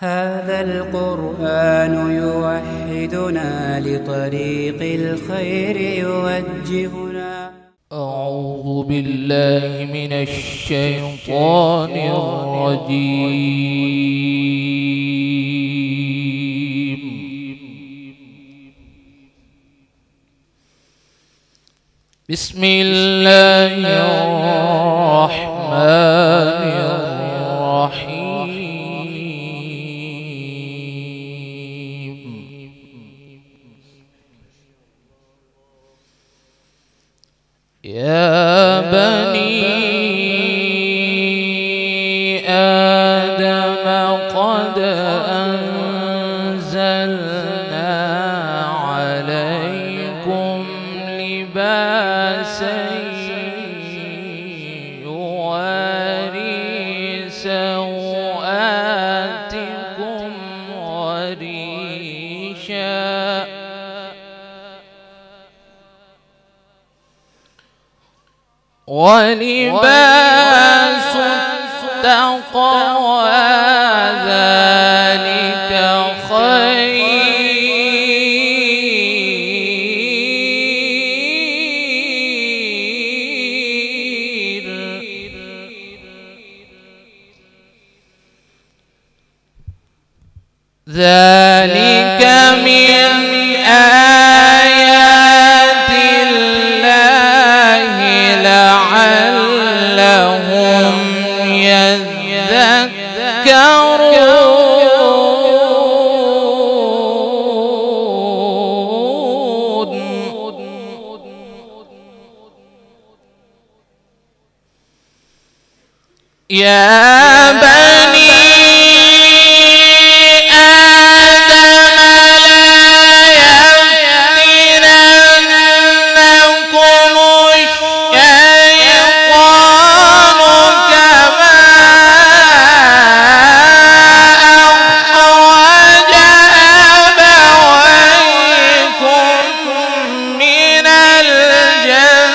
هذا القرآن يوحدنا لطريق الخير يوجهنا. أعوذ بالله من الشيطان الرجيم. بسم الله الرحمن الرحيم. يا بني آدم قد أنزلنا عليكم لباسا يواري سوآتكم وريشا ولباس التقوى ذلك خير. ذلك من آيات الله لعلهم يذكرون. يا بني آدم لا يفتننكم الشيطان كما أخرج أبويكم من الجنة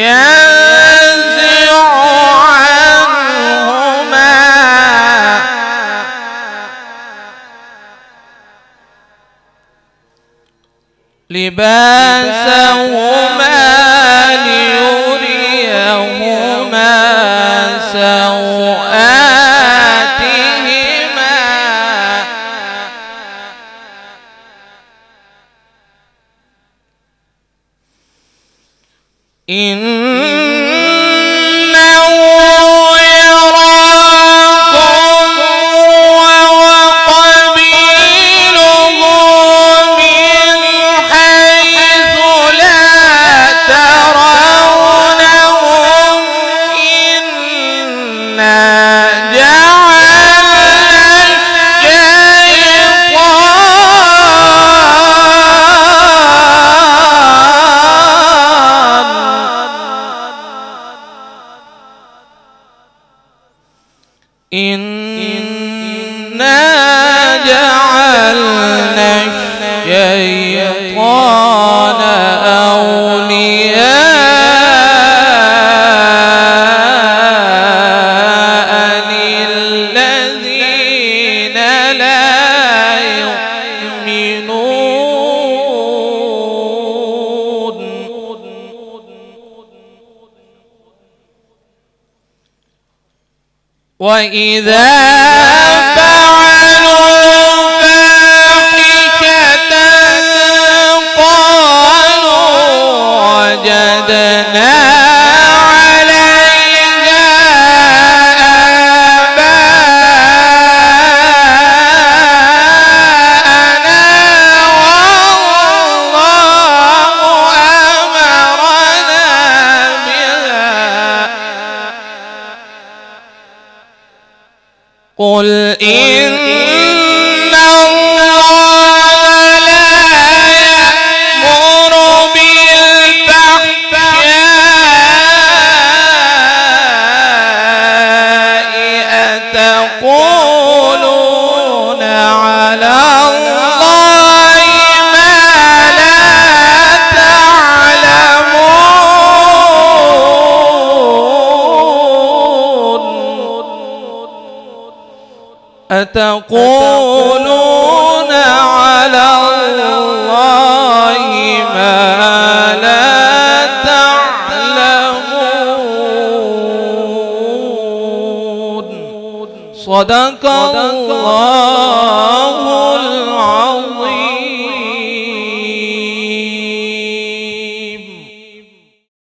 ينزع عنهما لباسهما ليريهما سوآتهما إنه يراكم وقبيله من حيث لا ترونهم إنا جعلنا الشيطان أولياء للذين لا يؤمنون. وإذا فعلوا فاحشة قالوا وجدنا عليها آباءنا والله أمرنا بها. قل إن الله لا يأمر بالفحشاء أتقولون على الله ما لا تعلمون. أتقولون على الله ما لا تعلمون. صدق الله